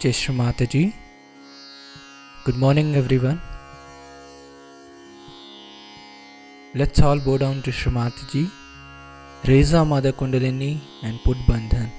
Jai Shri Mataji. Good morning, everyone. Let's all bow down to Shri Mataji, raise our Mother Kundalini and put Bandhan.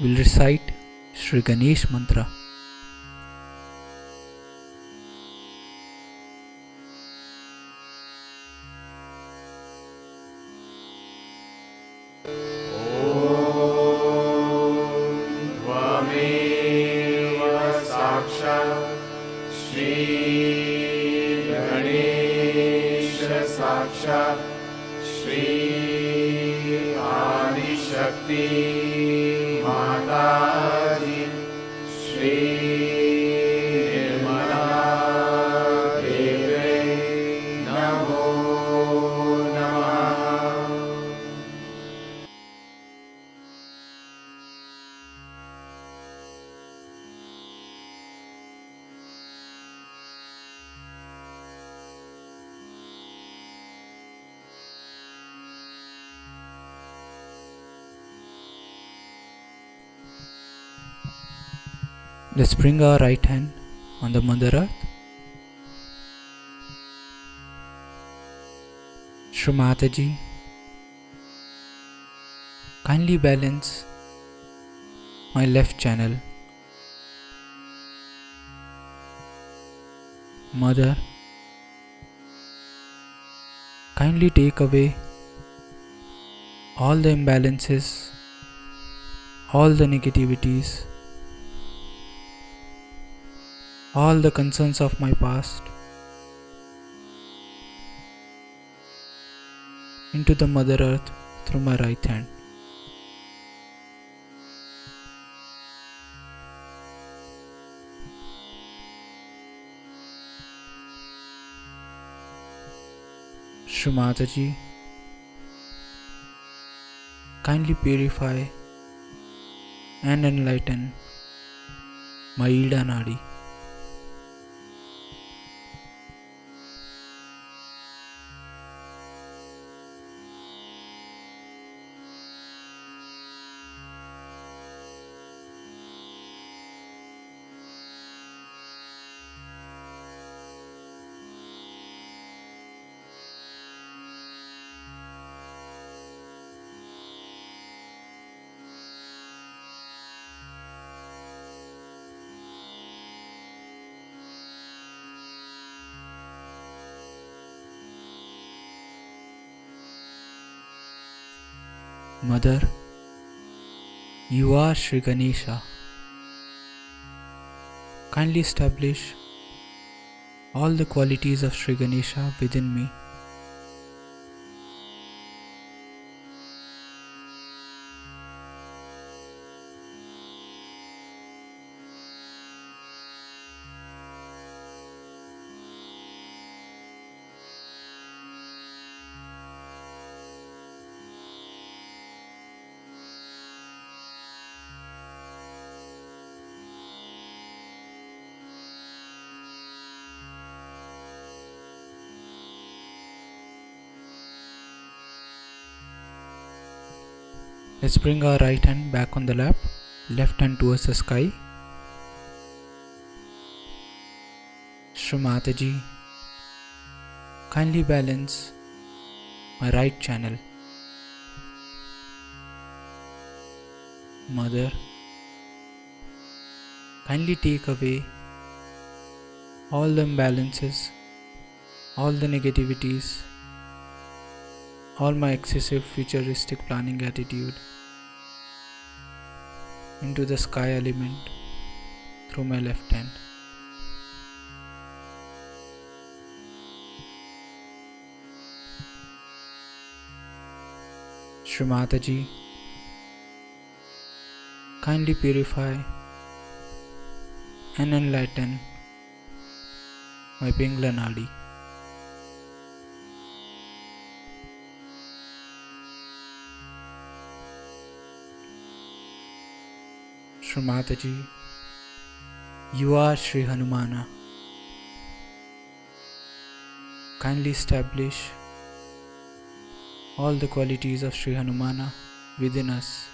We'll recite Shri Ganesh Mantra. साक्षात् श्री आदिशक्ति माताजी श्री निर्मला देवे नमो नमः। Let's bring our right hand on the Mother Earth. Shri Mataji, kindly balance my left channel. Mother, kindly take away all the imbalances, all the negativities, all the concerns of my past into the Mother Earth through my right hand. Shri Mataji, kindly purify and enlighten my Ida Nadi. Mother, you are Shri Ganesha. Kindly establish all the qualities of Shri Ganesha within me. Let's bring our right hand back on the lap, left hand towards the sky. Shri Mataji, kindly balance my right channel. Mother, kindly take away all the imbalances, all the negativities, all my excessive futuristic planning attitude into the sky element through my left hand. Shri Mataji, kindly purify and enlighten my Pingla Nadi. Shri Mataji, you are Sri Hanumana. Kindly establish all the qualities of Sri Hanumana within us.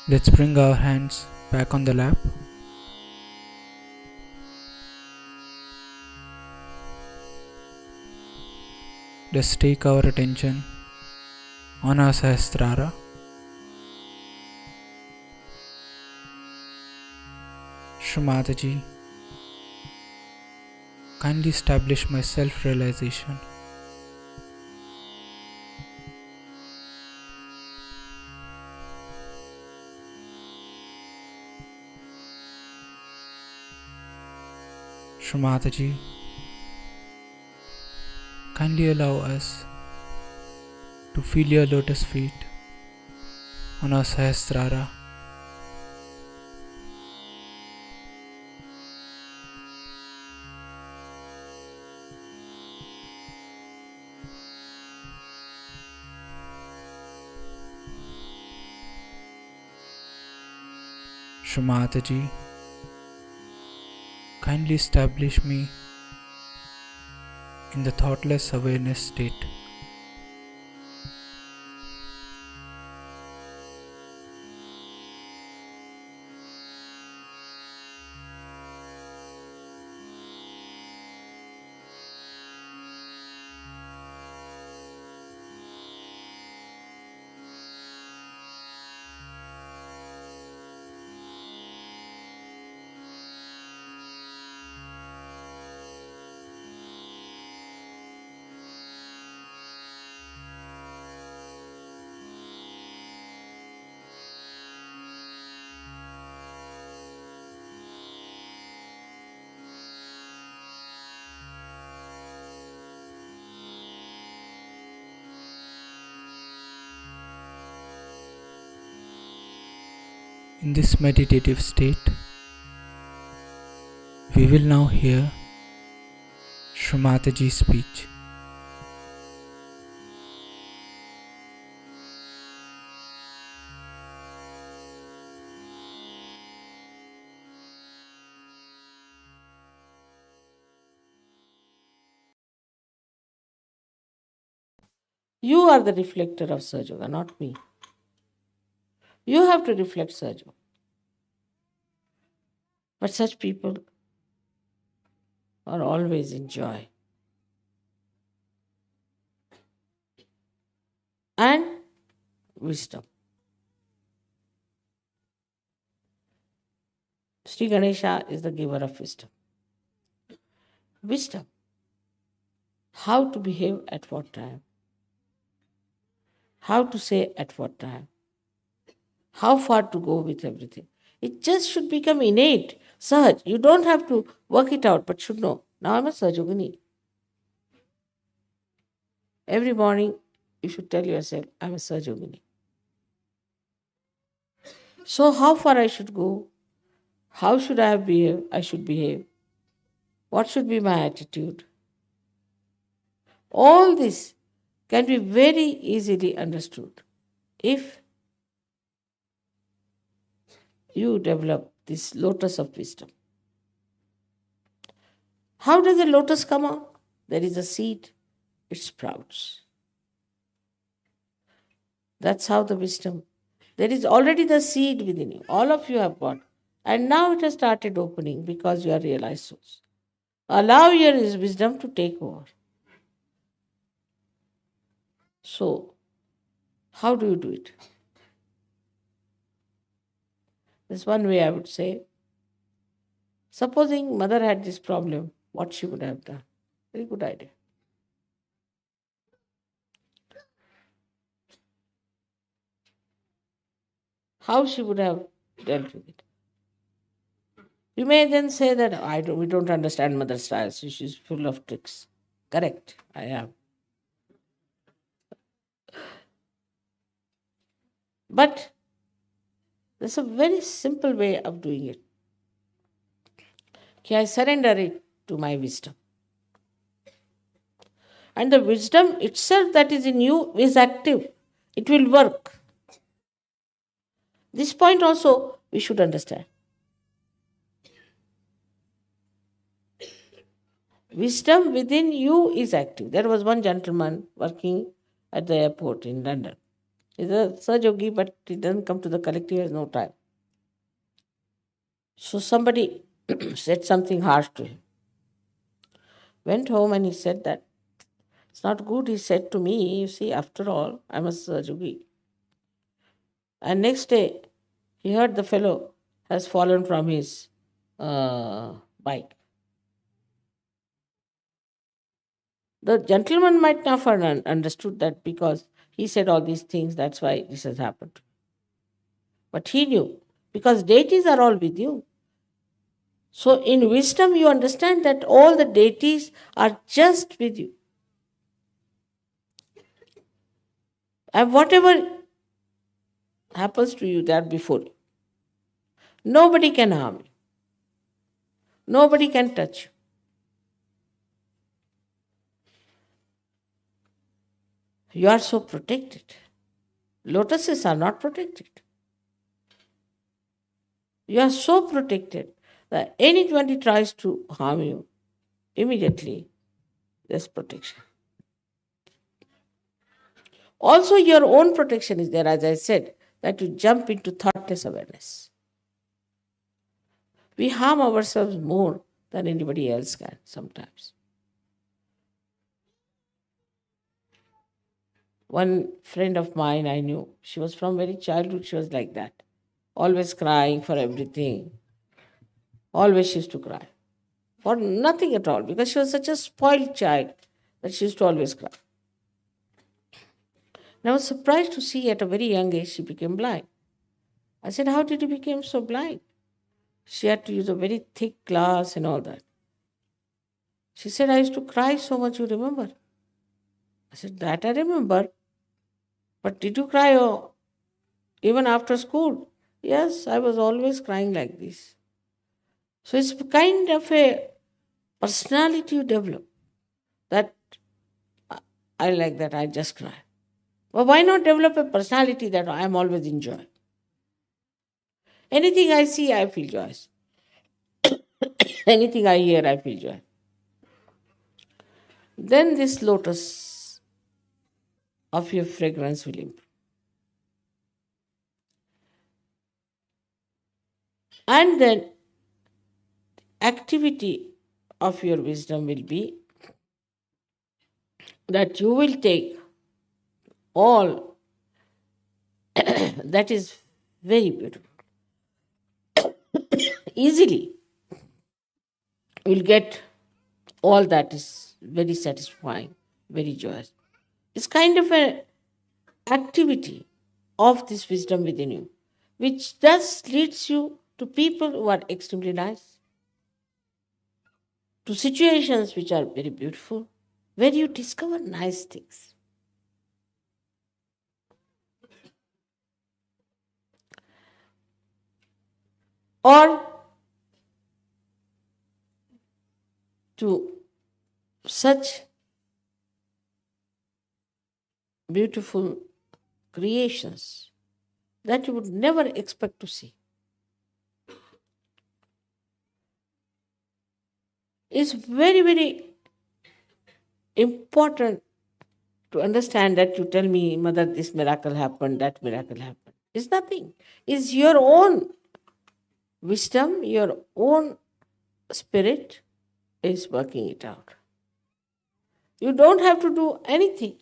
Let's bring our hands back on the lap. Let's take our attention on our Sahasrara. Shri Mataji, kindly establish my self-realization. Shri Mataji, kindly allow us to feel your lotus feet on our Sahasrara. Shri Mataji, kindly establish me in the thoughtless awareness state. In this meditative state, we will now hear Shri Mataji's speech. You are the reflector of Sahaja, not me. You have to reflect Sahaja. But such people are always in joy. And wisdom. Sri Ganesha is the giver of wisdom. Wisdom. How to behave at what time. How to say at what time. how far to go with everything. It just should become innate, Sahaj. You don't have to work it out, but should know. Now I'm a Sahajogini. Every morning, you should tell yourself, I'm a Sahajogini. So, how far I should go? How should I behave? I should behave. What should be my attitude? All this can be very easily understood if you develop this lotus of wisdom. How does a lotus come out? There is a seed, it sprouts. That's how the wisdom. There is already the seed within you. All of you have got. And now it has started opening because you are realized souls. Allow your wisdom to take over. So, how do you do it? There's one way I would say. Supposing mother had this problem, what she would have done? Very good idea. How she would have dealt with it. You may then say that we don't understand mother's style. She's full of tricks. Correct, I am. But there's a very simple way of doing it. I surrender it to my wisdom. And the wisdom itself that is in you is active. It will work. This point also we should understand. Wisdom within you is active. There was one gentleman working at the airport in London. He's a Sahajogi, but he doesn't come to the collective, he has no time. So somebody said something harsh to him. Went home and he said that it's not good. He said to me, you see, after all, I'm a Sahajogi. And next day, he heard the fellow has fallen from his bike. The gentleman might not have understood that because he said all these things, that's why this has happened. But he knew, because deities are all with you. So in wisdom, you understand that all the deities are just with you. And whatever happens to you, they are before you. Nobody can harm you. Nobody can touch you. You are so protected. Lotuses are not protected. You are so protected that anybody tries to harm you, immediately there's protection. Also, your own protection is there, as I said, that you jump into thoughtless awareness. We harm ourselves more than anybody else can sometimes. One friend of mine I knew, she was from very childhood, she was like that. Always crying for everything. Always she used to cry. For nothing at all, because she was such a spoiled child that she used to always cry. And I was surprised to see at a very young age she became blind. I said, how did you become so blind? She had to use a very thick glass and all that. She said, I used to cry so much, you remember? I said, that I remember. But did you cry even after school? Yes, I was always crying like this. So it's kind of a personality you develop that I like that, I just cry. But why not develop a personality that I am always enjoying? Anything I see, I feel joy. Anything I hear, I feel joy. Then this lotus of your fragrance will improve. And then activity of your wisdom will be that you will take all that is very beautiful. Easily, you'll get all that is very satisfying, very joyous. It's kind of an activity of this wisdom within you. which just leads you to people who are extremely nice, to situations which are very beautiful, where you discover nice things. Or to such beautiful creations that you would never expect to see. It's very, very important to understand that you tell me, Mother, this miracle happened, that miracle happened. It's nothing. It's your own wisdom, your own spirit is working it out. You don't have to do anything.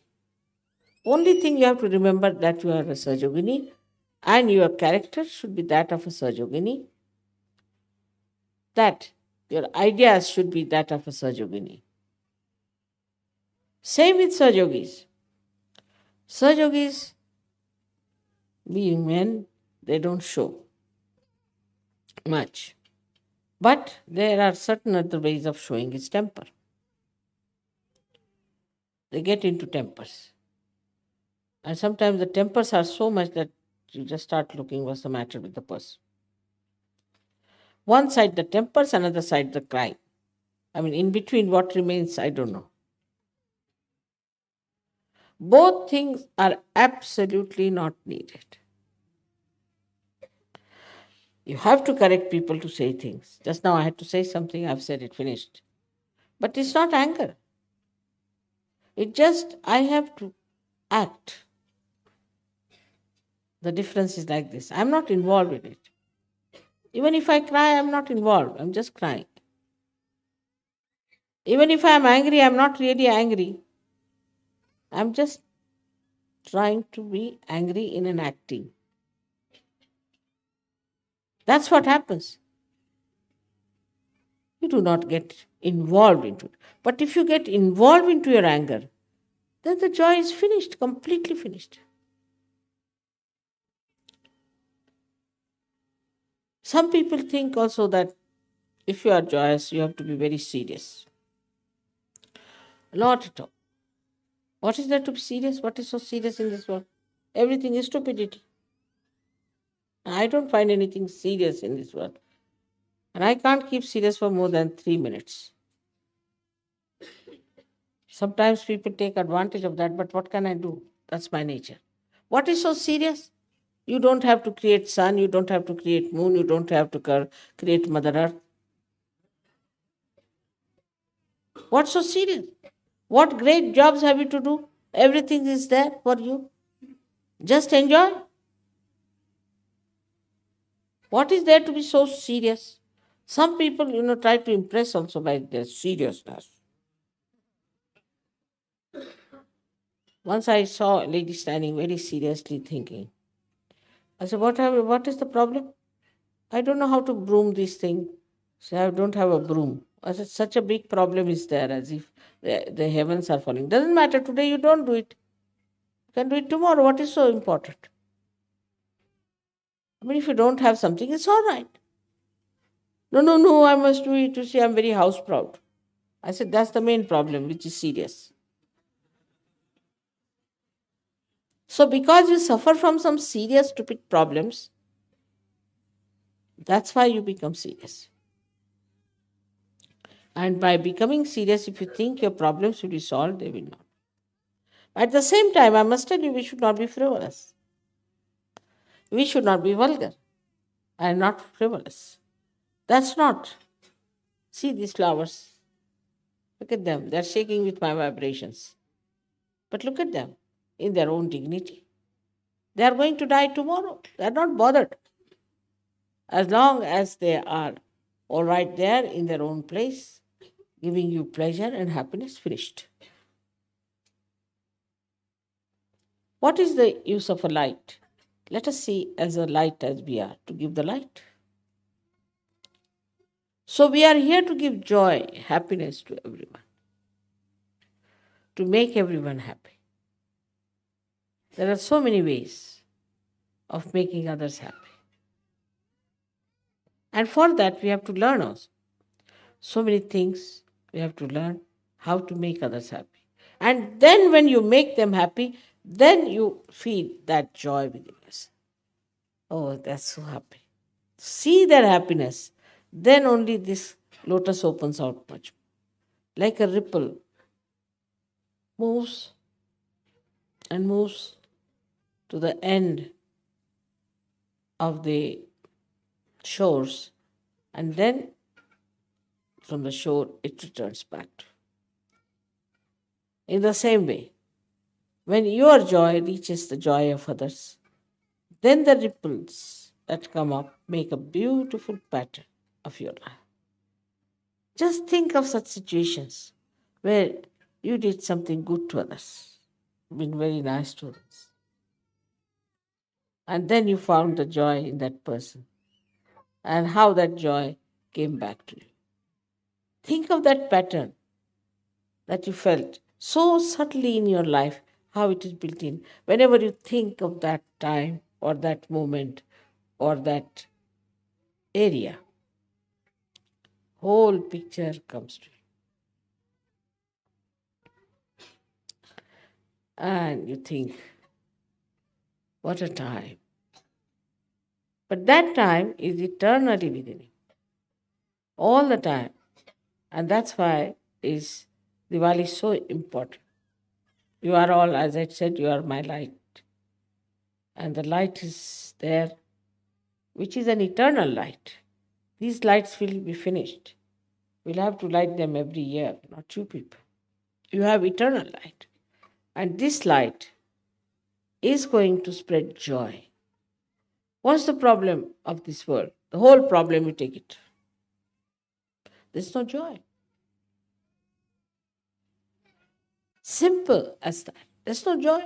Only thing you have to remember that you are a Sahajogini and your character should be that of a Sahajogini, that your ideas should be that of a Sahajogini. Same with Sahajogis. Sahajogis, being men, they don't show much. But there are certain other ways of showing his temper. They get into tempers. And sometimes the tempers are so much that you just start looking what's the matter with the person. One side the tempers, another side the crying. I mean, in between what remains, I don't know. Both things are absolutely not needed. You have to correct people to say things. Just now I had to say something, I've said it, finished. But it's not anger. It just, I have to act. The difference is like this. I'm not involved in it. Even if I cry, I'm not involved. I'm just crying. Even if I'm angry, I'm not really angry. I'm just trying to be angry in an acting. That's what happens. You do not get involved into it. But if you get involved into your anger, then the joy is finished, completely finished. Some people think also that if you are joyous, you have to be very serious. Not at all. What is there to be serious? What is so serious in this world? Everything is stupidity. I don't find anything serious in this world. And I can't keep serious for more than 3 minutes. Sometimes people take advantage of that, but what can I do? That's my nature. What is so serious? You don't have to create sun, you don't have to create moon, you don't have to create Mother Earth. What's so serious? What great jobs have you to do? Everything is there for you. Just enjoy. What is there to be so serious? Some people, try to impress also by their seriousness. Once I saw a lady standing very seriously thinking. I said, what is the problem? I don't know how to broom this thing. So I don't have a broom. I said, such a big problem is there, as if the heavens are falling. Doesn't matter, today you don't do it. You can do it tomorrow. What is so important? I mean, if you don't have something, it's all right. No, I must do it. You see, I'm very house proud. I said, that's the main problem, which is serious. So because you suffer from some serious, stupid problems, that's why you become serious. And by becoming serious, if you think your problems will be solved, they will not. At the same time, I must tell you, we should not be frivolous. We should not be vulgar and not frivolous. That's not. See these flowers. Look at them. They're shaking with my vibrations. But look at them in their own dignity. They are going to die tomorrow. They are not bothered. As long as they are all right there in their own place, giving you pleasure and happiness, finished. What is the use of a light? Let us see as a light as we are, to give the light. So we are here to give joy, happiness to everyone, to make everyone happy. There are so many ways of making others happy. And for that, we have to learn also. So many things we have to learn how to make others happy. And then when you make them happy, then you feel that joy within us. Oh, that's so happy. See their happiness. Then only this lotus opens out much. Like a ripple moves and moves to the end of the shores, and then from the shore it returns back. In the same way, when your joy reaches the joy of others, then the ripples that come up make a beautiful pattern of your life. Just think of such situations where you did something good to others, been very nice to others, and then you found the joy in that person and how that joy came back to you. Think of that pattern that you felt so subtly in your life, how it is built in. Whenever you think of that time or that moment or that area, whole picture comes to you. And you think, what a time. But that time is eternally within you, all the time. And that's why is Diwali so important. You are all, as I said, you are my light. And the light is there, which is an eternal light. These lights will be finished. We'll have to light them every year, not you people. You have eternal light. And this light is going to spread joy. What's the problem of this world? The whole problem, you take it. There's no joy. Simple as that. There's no joy.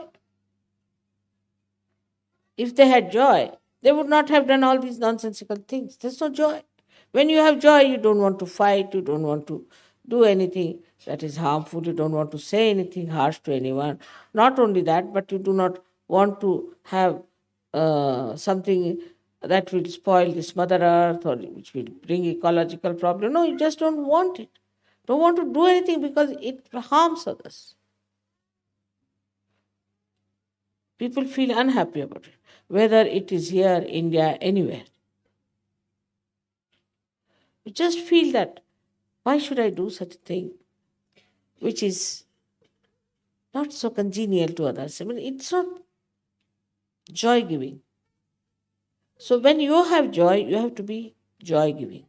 If they had joy, they would not have done all these nonsensical things. There's no joy. When you have joy, you don't want to fight, you don't want to do anything that is harmful, you don't want to say anything harsh to anyone. Not only that, but you do not want to have something that will spoil this Mother Earth or which will bring ecological problem. No, you just don't want it. Don't want to do anything because it harms others. People feel unhappy about it, whether it is here, India, anywhere. You just feel that, why should I do such a thing which is not so congenial to others? I mean, it's not joy giving. So when you have joy, you have to be joy giving.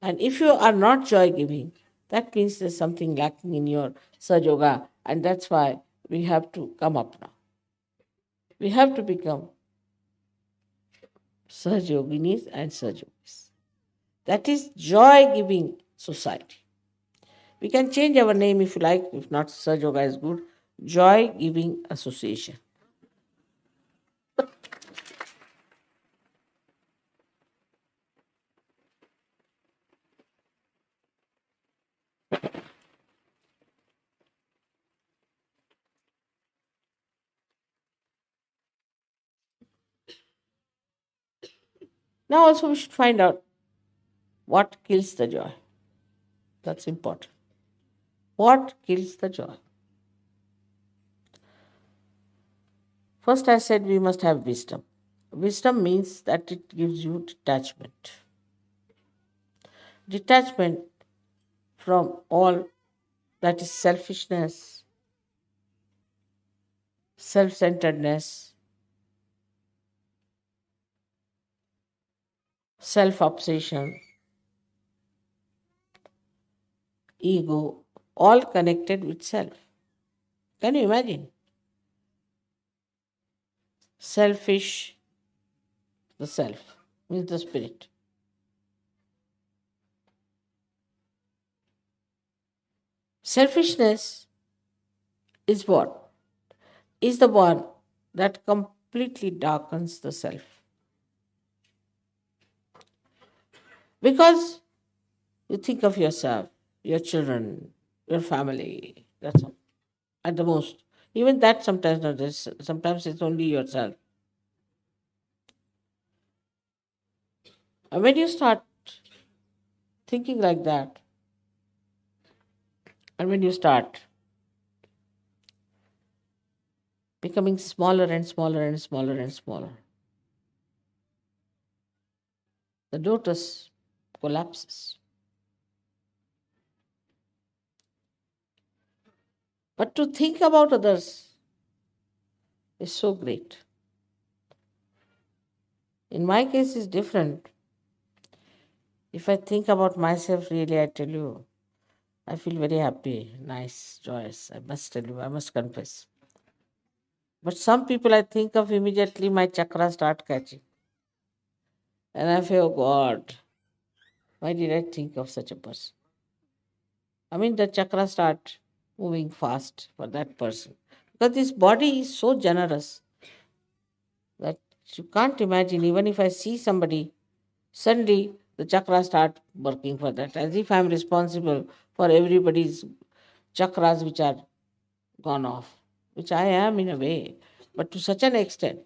And if you are not joy giving, that means there's something lacking in your Sahaja, and that's why we have to come up now. We have to become Sahajoginis and Sahajogis. That is joy-giving society. We can change our name if you like, if not, Sahajoga is good. Joy-giving association. Now also we should find out what kills the joy. That's important. What kills the joy? First, I said we must have wisdom. Wisdom means that it gives you detachment. Detachment from all that is selfishness, self-centeredness, self-obsession, ego, all connected with self. Can you imagine? Selfish, the self, means the spirit. Selfishness is what? Is the one that completely darkens the self. Because you think of yourself, your children, your family, that's all. At the most. Even that sometimes not this, sometimes it's only yourself. And when you start thinking like that. And when you start becoming smaller and smaller and smaller and smaller, the lotus collapses. But to think about others is so great. In my case, it's different. If I think about myself, really, I tell you, I feel very happy, nice, joyous. I must tell you, I must confess. But some people I think of immediately, my chakras start catching. And I feel, oh God, why did I think of such a person? I mean, the chakras start moving fast for that person. Because this body is so generous that you can't imagine. Even if I see somebody, suddenly the chakras start working for that, as if I'm responsible for everybody's chakras which are gone off, which I am in a way, but to such an extent.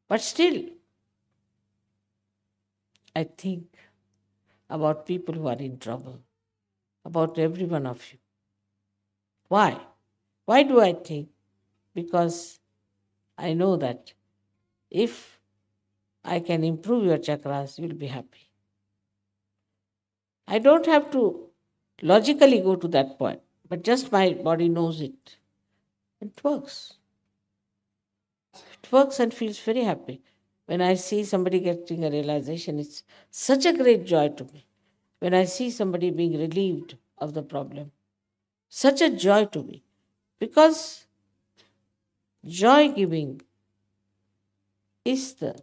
But still, I think about people who are in trouble, about every one of you. Why? Why do I think? Because I know that if I can improve your chakras, you'll be happy. I don't have to logically go to that point, but just my body knows it. It works. It works and feels very happy. When I see somebody getting a realization, it's such a great joy to me. When I see somebody being relieved of the problem, such a joy to me. Because joy giving is the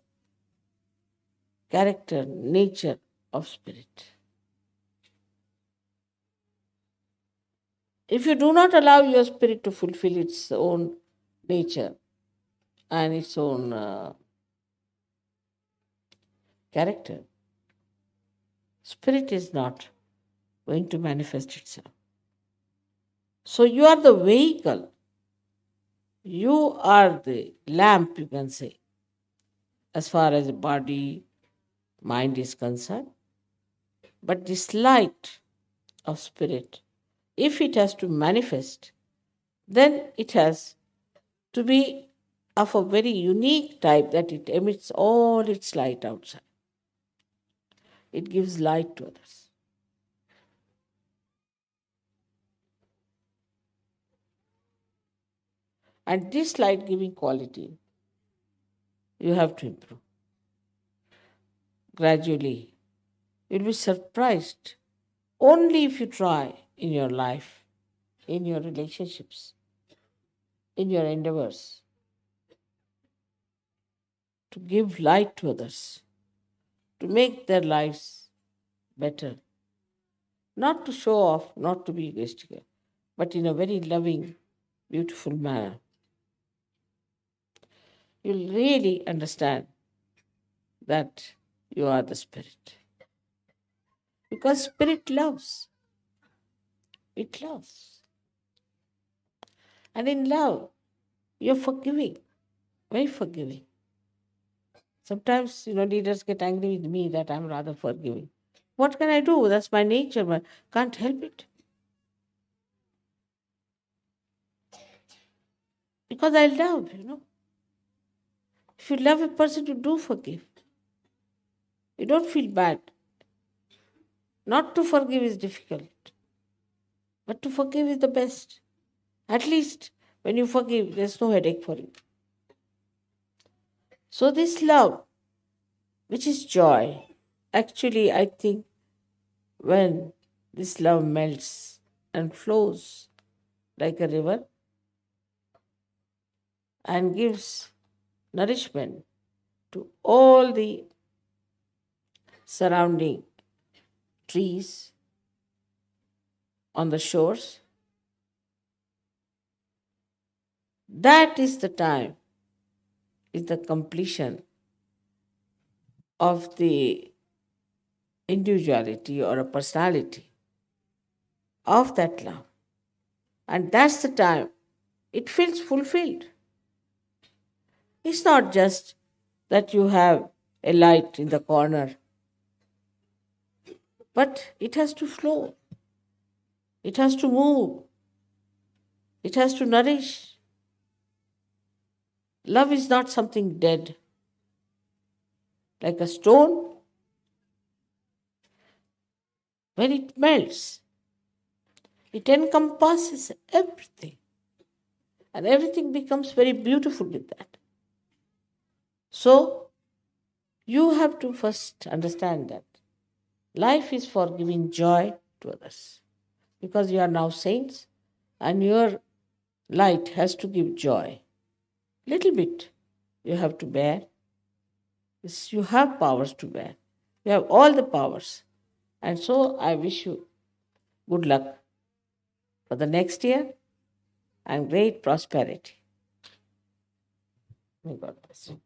character, nature of spirit. If you do not allow your spirit to fulfill its own nature and its own character, spirit is not going to manifest itself. So you are the vehicle. You are the lamp, you can say, as far as the body, mind is concerned. But this light of spirit, if it has to manifest, then it has to be of a very unique type that it emits all its light outside. It gives light to others. And this light giving quality, you have to improve. Gradually, you'll be surprised only if you try in your life, in your relationships, in your endeavors, to give light to others, to make their lives better. Not to show off, not to be egoistical, but in a very loving, beautiful manner. You'll really understand that you are the spirit. Because spirit loves. It loves. And in love, you're forgiving, very forgiving. Sometimes, leaders get angry with me that I'm rather forgiving. What can I do? That's my nature, but can't help it. Because I love. If you love a person, you do forgive. You don't feel bad. Not to forgive is difficult, but to forgive is the best. At least when you forgive, there's no headache for you. So this love, which is joy, actually I think when this love melts and flows like a river and gives nourishment to all the surrounding trees on the shores, that is the time, is the completion of the individuality or a personality of that love. And that's the time it feels fulfilled. It's not just that you have a light in the corner But it has to flow, it has to move, it has to nourish. Love is not something dead. Like a stone, when it melts, it encompasses everything. And everything becomes very beautiful with that. So, you have to first understand that life is for giving joy to others. Because you are now saints and your light has to give joy. Little bit you have to bear. You have powers to bear. You have all the powers. And so I wish you good luck for the next year and great prosperity. May God bless you.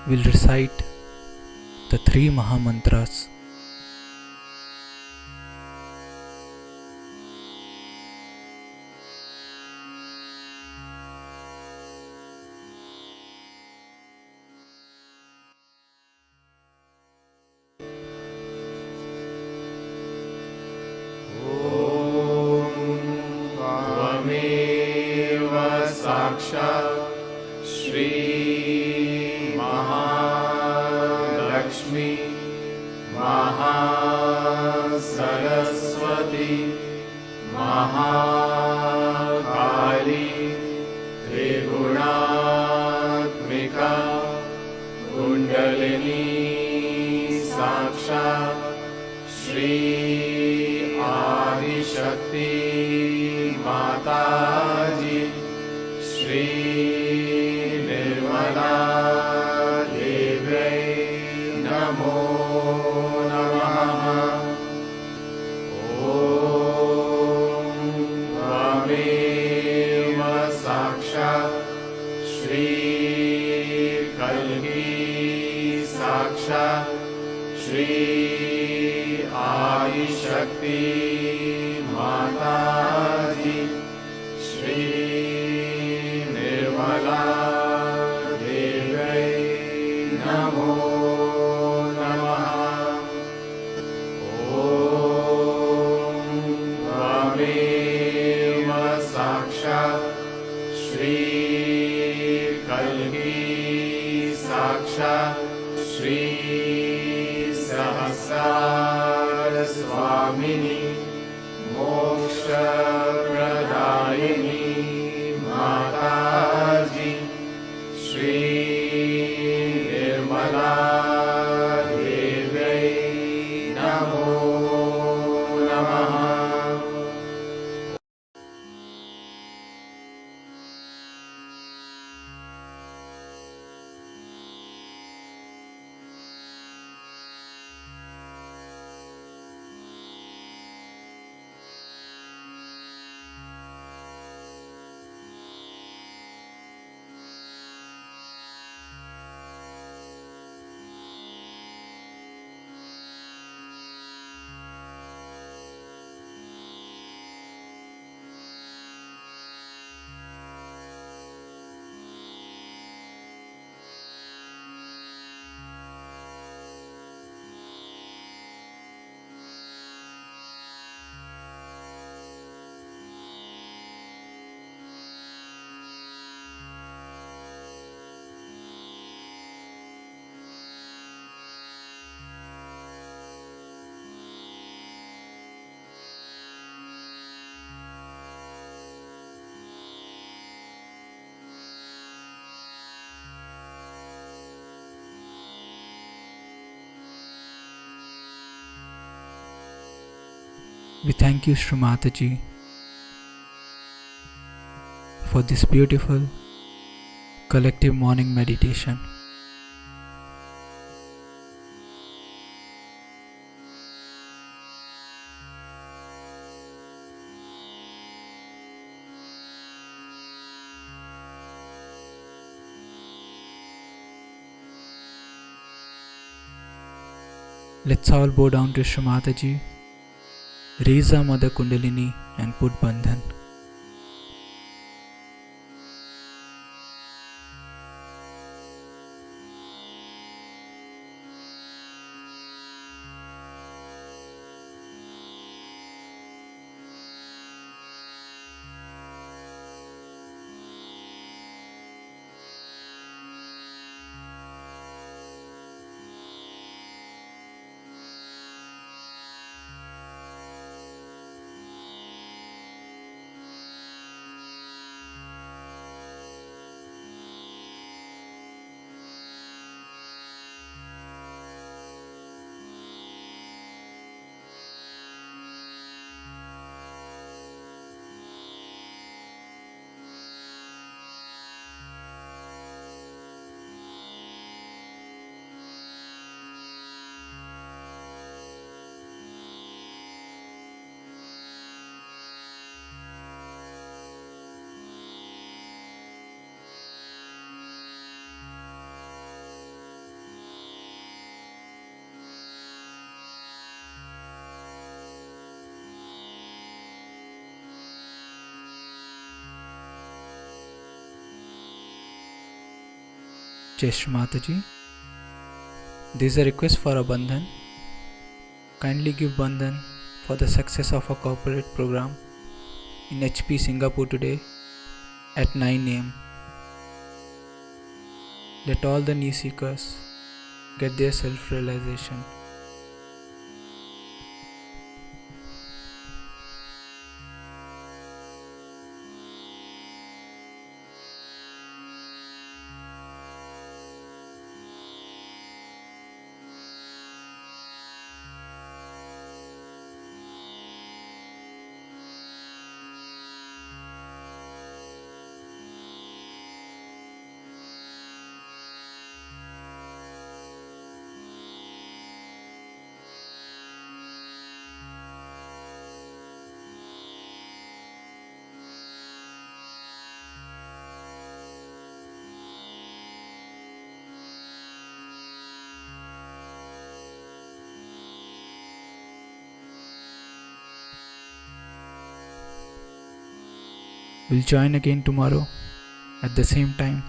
We'll recite the 3 Mahamantras. त्वमेव साक्षात् श्री महालक्ष्मी महासरस्वती महाकाली त्रिगुणात्मिका कुण्डलिनी साक्षात् श्री आदिशक्ति माताजी श्री निर्मला देव्यै नमो नमः। ॐ त्वमेव साक्षात् श्री कल्की साक्षात् श्री आदिशक्ति माताजी श्री निर्मला देव्यै नमो नमः। ॐ त्वमेव साक्षात् श्री कल्की साक्षात् श्री सहस्रार स्वामिनी मोक्षप्रदायिनी माताजी Shri Nirmala We thank you, Shri Mataji, for this beautiful collective morning meditation. Let's all bow down to Shri Mataji, raise our Mother Kundalini and put Bandhan. Jai Shri Mataji. This is a request for a Bandhan. Kindly give Bandhan for the success of a corporate program in HP Singapore today at 9 am. Let all the new seekers get their self-realization. We'll join again tomorrow at the same time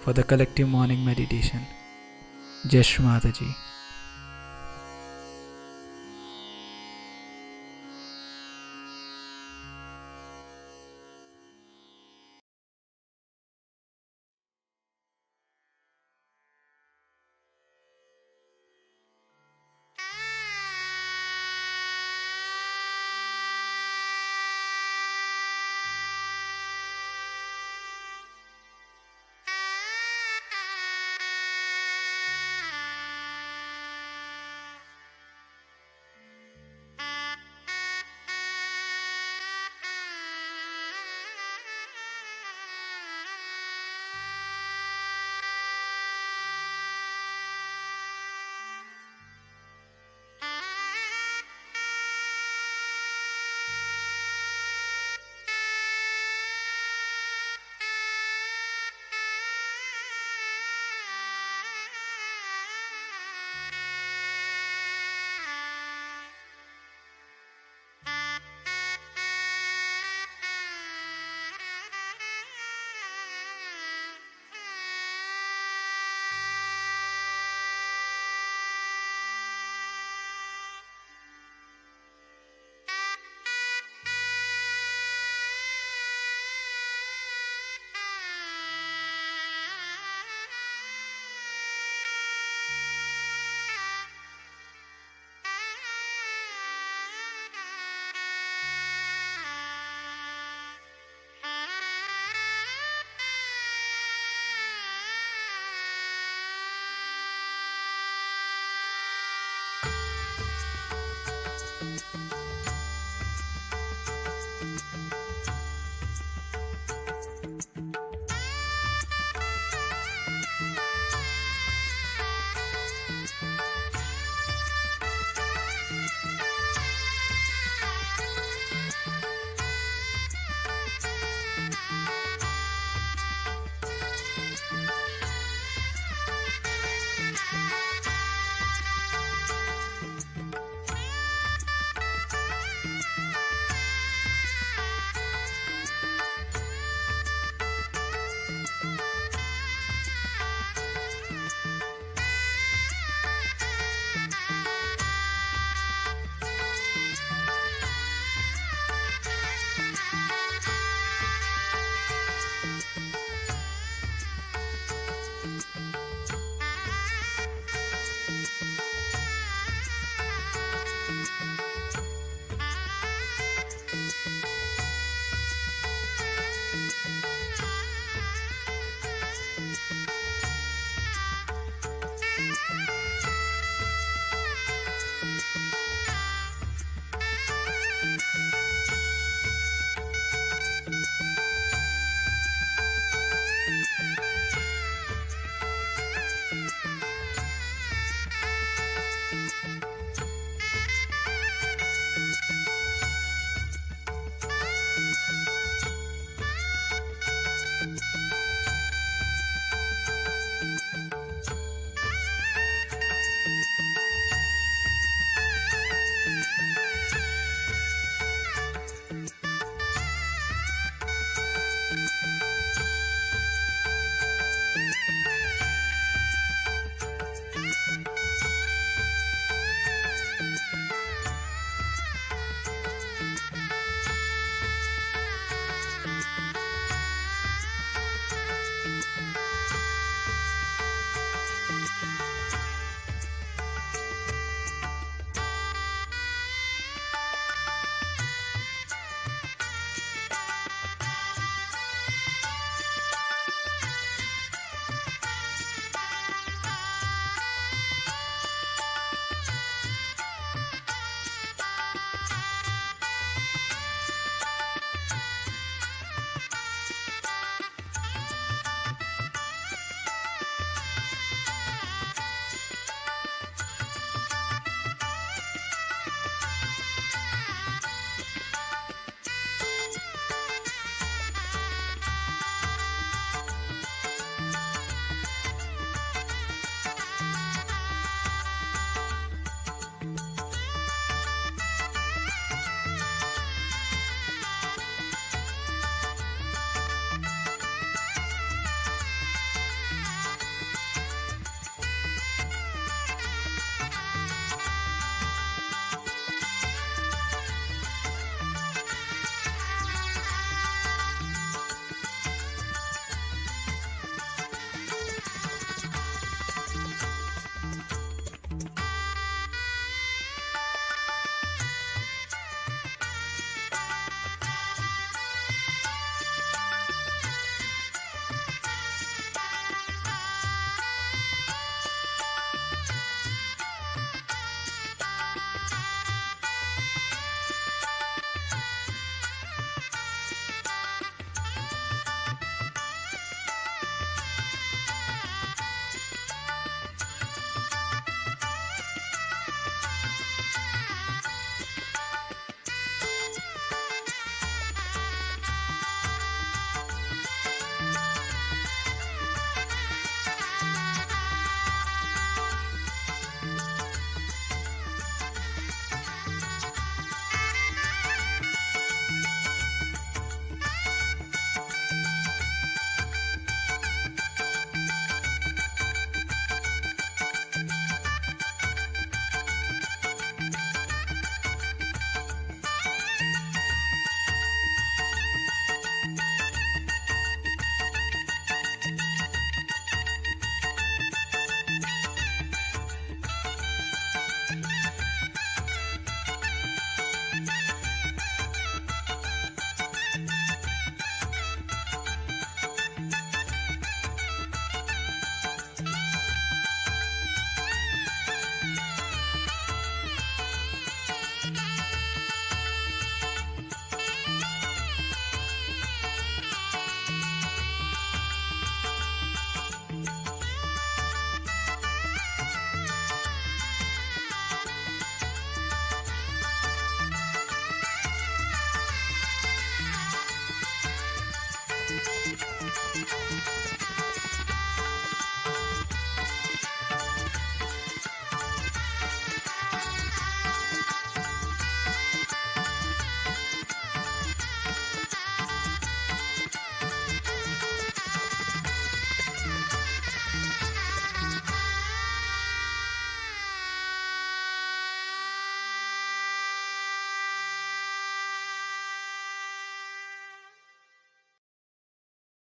for the collective morning meditation. Jai Shri Mataji.